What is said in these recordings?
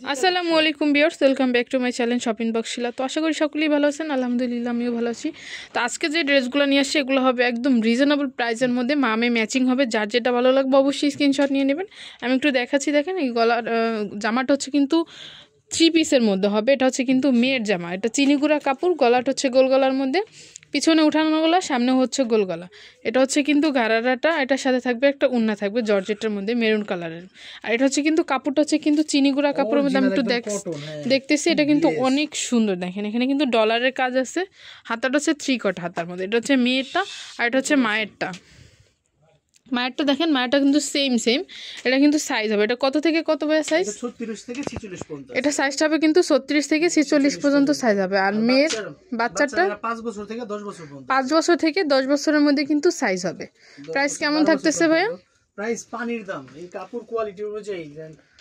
আসসালামু আলাইকুম viewers, welcome back to my channel shopping box Shila. তো আশা করি সকলেই ভালো আছেন, আলহামদুলিল্লাহ আমিও ভালো আছি। তো আজকে যে ড্রেসগুলো নিয়ে আসছি এগুলো হবে একদম রিজনেবল প্রাইসের মধ্যে, মামে ম্যাচিং হবে। যার যেটা ভালো লাগবে অবশ্যই স্ক্রিনশট নিয়ে নেবেন। আমি একটু দেখাচ্ছি, দেখেন এই গলার জামাটা হচ্ছে কিন্তু 3 পিসের মধ্যে হবে। এটা হচ্ছে কিন্তু মেয়ের জামা, এটা চিনিগুড়া কাপড়। গলাটা হচ্ছে গোল গলার মধ্যে, পিছনে উঠানো গলা, সামনে হচ্ছে গোল গলা। এটা হচ্ছে কিন্তু গারারাটা, এটার সাথে থাকবে একটা উন্না থাকবে জর্জেটের মধ্যে মেরুন কালারের। আর এটা হচ্ছে কিন্তু কাপড়টা হচ্ছে কিন্তু চিনিগুড়া কাপড়ের মধ্যে। আমি একটু দেখতেছি, এটা কিন্তু অনেক সুন্দর। দেখেন এখানে কিন্তু ডলারের কাজ আছে। হাতাটা হচ্ছে 3 কট হাতার মধ্যে। এটা হচ্ছে মেয়েরটা আর এটা হচ্ছে মায়েরটা। মায়েরটা দেখেন, মায়েরটা কিন্তু সেম। এটা কিন্তু সাইজ হবে, এটা কত থেকে কত ভাই সাইজ? 36 থেকে 46 পর্যন্ত। এটা সাইজটা হবে কিন্তু 36 থেকে 46 পর্যন্ত সাইজ হবে। আর মেয়ের বাচ্চাটা 5 বছর থেকে 10 বছর পর্যন্ত। 5 বছর থেকে 10 বছরের মধ্যে কিন্তু সাইজ হবে। প্রাইস কেমন থাকতেছে ভাইয়া? প্রাইস পানির দাম। এই কাপড় কোয়ালিটি অনুযায়ী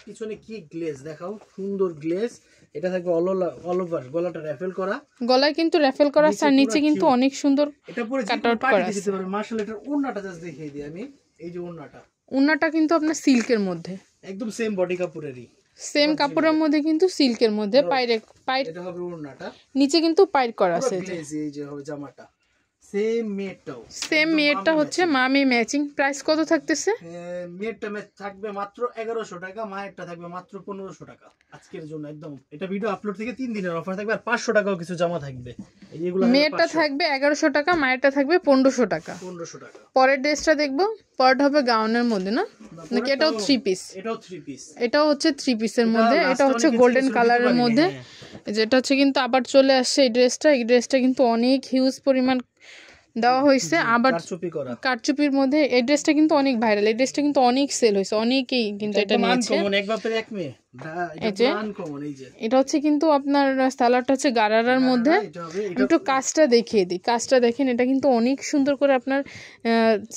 পিছনে কি গ্লেজ দেখাও, সুন্দর গ্লেজ। এটা থাকবে অল ওভার, গলাটা র‍্যাফেল করা, গলায় কিন্তু র‍্যাফেল করা আর নিচে কিন্তু অনেক সুন্দর এটা পরে কাট আউট করা আছে। দিতে পারবে। মাশাআল্লাহ, এটার ওন্নাটা জাস্ট দেখিয়ে দিই আমি। এই যে ওন্নাটা কিন্তু আপনার সিল্কের মধ্যে, একদম সেম বডি কাপড়েরই, সেম কাপড়ের মধ্যে কিন্তু সিল্কের মধ্যে। পাইর এটা হবে ওন্নাটা, নিচে কিন্তু পাইর করা আছে। এই যে হবে জামাটা সেম মেয়েরটা হচ্ছে মামি ম্যাচিং। প্রাইস কত থাকতেছে? মেয়েরটা থাকবে মাত্র 1100 টাকা, মায়েরটা থাকবে মাত্র 1500 টাকা আজকের জন্য। একদম এটা ভিডিও আপলোড থেকে 3 দিনের অফার থাকবে। আর 500 টাকাও কিছু জামা থাকবে। এইগুলো মেয়েরটা থাকবে 1100 টাকা, মায়েরটা থাকবে 1500 টাকা। পরের ড্রেসটা দেখবো। পরেরটা হবে গাউনের মধ্যে না নাকি এটাও 3 পিস? এটাও হচ্ছে 3 পিসের মধ্যে। এটা হচ্ছে গোল্ডেন কালারের মধ্যে। যেটা হচ্ছে কিন্তু আবার চলে আসছে এই ড্রেসটা। এই ড্রেসটা কিন্তু অনেক হিউজ পরিমাণ দেওয়া হয়েছে, আবার কারচুপির মধ্যে। এই ড্রেসটা কিন্তু অনেক ভাইরাল, এই ড্রেসটা কিন্তু অনেক সেল হয়েছে, অনেকেই কিন্তু এটা নিয়েছে। এটা হচ্ছে কিন্তু আপনার সালোয়ারটা হচ্ছে গারারার মধ্যে। একটু কাজটা দেখিয়ে দিই, কাজটা দেখেন। এটা কিন্তু অনেক সুন্দর করে আপনার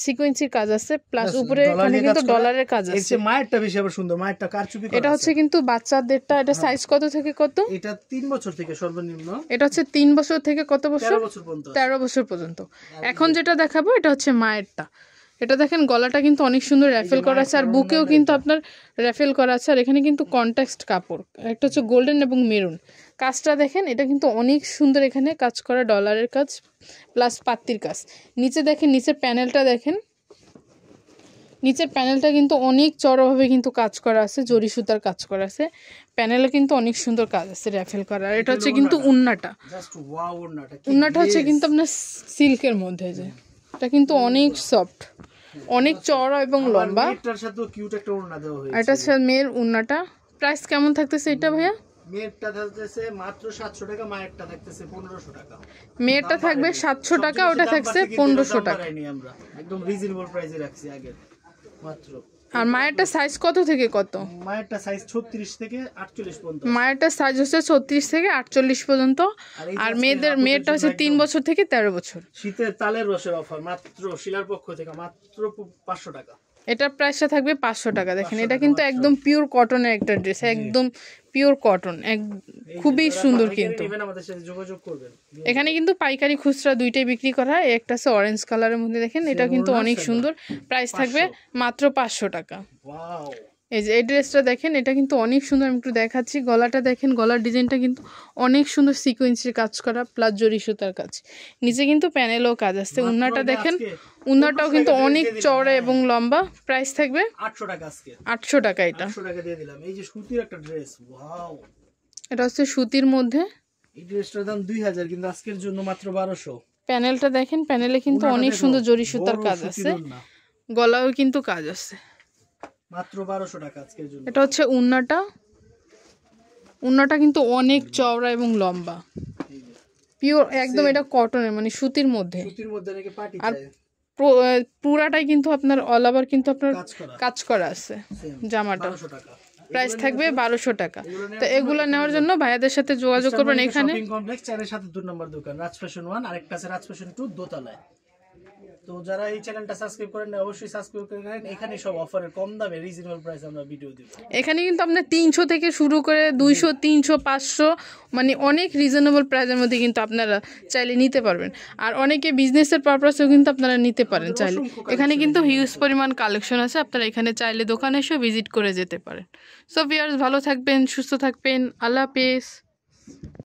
সিকোয়েন্সির কাজ আছে, প্লাস উপরে এখানে কিন্তু ডলারের কাজ আছে। মায়েরটা বেশি আবার সুন্দর, মায়েরটা কারচুপি করা। এটা হচ্ছে কিন্তু বাচ্চাদেরটা। এটা সাইজ কত থেকে কত? এটা 3 বছর থেকে সর্বনিম্ন। এটা হচ্ছে 3 বছর থেকে কত বছর? 13 বছর পর্যন্ত। এখন যেটা দেখাবো এটা হচ্ছে মায়েরটা। এটা দেখেন গলাটা কিন্তু অনেক সুন্দর র‍্যাফেল করা আছে, আর বুকেও কিন্তু আপনার র‍্যাফেল করা আছে। আর এখানে কিন্তু কন্ট্রাস্ট কাপড়, একটা হচ্ছে গোল্ডেন এবং মেরুন। কাজটা দেখেন, এটা কিন্তু অনেক সুন্দর। এখানে কাজ করা ডলারের কাজ প্লাস পাত্তির কাজ। নিচে দেখেন, নিচের প্যানেলটা দেখেন। নিচের প্যানেলটা কিন্তু অনেক চড়াভাবে কিন্তু কাজ করা আছে, জরি সুতার কাজ করা আছে। প্যানেলে কিন্তু অনেক সুন্দর কাজ আছে র‍্যাফেল করা। আর এটা হচ্ছে কিন্তু উন্নাটা। উন্নাটা হচ্ছে কিন্তু আপনার সিল্কের মধ্যে। যে এটা কিন্তু অনেক সফট, অনেক চওড়া এবং লম্বা। এটার সাথে কিউট একটা ওড়না দেওয়া হয়েছে। এটা হচ্ছে মেয়ের উন্নাটা। প্রাইস কেমন থাকতেছে এটা ভাইয়া? মেয়েরটা থাকতেছে মাত্র 700 টাকা, মায়েরটা থাকতেছে 1500 টাকা। মেয়েরটা থাকবে 700 টাকা, ওটা থাকছে 1500 টাকা। আমরা একদম রিজনেবল প্রাইসে রাখছি আগে মাত্র। আর মায়েরটা সাইজ কত থেকে কত? মায়েরটা সাইজ 36 থেকে 48 পর্যন্ত। মায়েরটা সাইজ হচ্ছে 36 থেকে 48 পর্যন্ত। আর মেয়েরটা হচ্ছে 3 বছর থেকে 13 বছর। শীতের তালের রসের অফার মাত্র শিলার পক্ষ থেকে মাত্র 500 টাকা। এটার প্রাইসটা থাকবে 500 টাকা। দেখেন এটা কিন্তু একদম পিওর কটনের একটা ড্রেস, একদম পিওর কটন, খুবই সুন্দর। কিন্তু আমাদের সাথে যোগাযোগ করবেন। এখানে কিন্তু পাইকারি খুচরা দুইটাই বিক্রি করা হয়। একটা আছে অরেঞ্জ কালারের মধ্যে, দেখেন এটা কিন্তু অনেক সুন্দর। প্রাইস থাকবে মাত্র 500 টাকা। ওয়াও, এই যে এই ড্রেসটা দেখেন, এটা কিন্তু অনেক সুন্দর। আমি একটু দেখাচ্ছি। গলাটা দেখেন, গলার ডিজাইনটা কিন্তু অনেক সুন্দর, সিকোয়েন্সের কাজ করা প্লাস জরি সুতার কাজ। নিচে কিন্তু প্যানেলও কাজ আছে। উন্নাটা দেখেন, উন্নাটাও কিন্তু অনেক চওড়া এবং লম্বা। প্রাইস থাকবে 800 টাকা আজকে। 800 টাকা। এটা 800 টাকা দিয়ে দিলাম। এই যে সুতির একটা ড্রেস, ওয়াও, এটা হচ্ছে সুতির মধ্যে। এই ড্রেসটার দাম 2000, কিন্তু আজকের জন্য মাত্র 1200। প্যানেলটা দেখেন, প্যানেলে কিন্তু অনেক সুন্দর জরি সুতার কাজ আছে, গলাও কিন্তু কাজ আছে। মাত্র 1200 টাকা আজকের জন্য। এটা হচ্ছে উন্নাটা। উন্নাটা কিন্তু অনেক চওড়া এবং লম্বা, পিওর একদম। এটা কটনের মানে সুতির মধ্যে। নাকি পার্টি আর পুরাটাই কিন্তু আপনার অল ওভার কিন্তু আপনার কাজ করা আছে জামাটা। প্রাইস থাকবে 1200 টাকা। তো এগুলো নেওয়ার জন্য ভাইয়াদের সাথে যোগাযোগ করবেন। এখানে শপিং কমপ্লেক্স 4 এর সাথে 2 নম্বর দোকান, রাজ ফ্যাশন 1, আরেকটা আছে রাজ ফ্যাশন 2 দোতলায়। তো যারা এই চ্যানেলটা সাবস্ক্রাইব করেন না অবশ্যই সাবস্ক্রাইব করে রাখেন, এখানে সব অফারের কম দামে রিজনেবল প্রাইসে আমরা ভিডিও দিব। এখানে কিন্তু আপনার 300 থেকে শুরু করে 200, 300, 500 মানে অনেক রিজনেবল প্রাইসের মধ্যে কিন্তু আপনারা চাইলে নিতে পারবেন। আর অনেকে বিজনেসের পারপাসেও কিন্তু আপনারা নিতে পারেন চাইলে। এখানে কিন্তু হিউজ পরিমাণ কালেকশন আছে, আপনারা এখানে চাইলে দোকানে এসে ভিজিট করে যেতে পারেন। সো ভিউয়ার্স, ভালো থাকবেন, সুস্থ থাকবেন, আল্লাহ হাফেজ।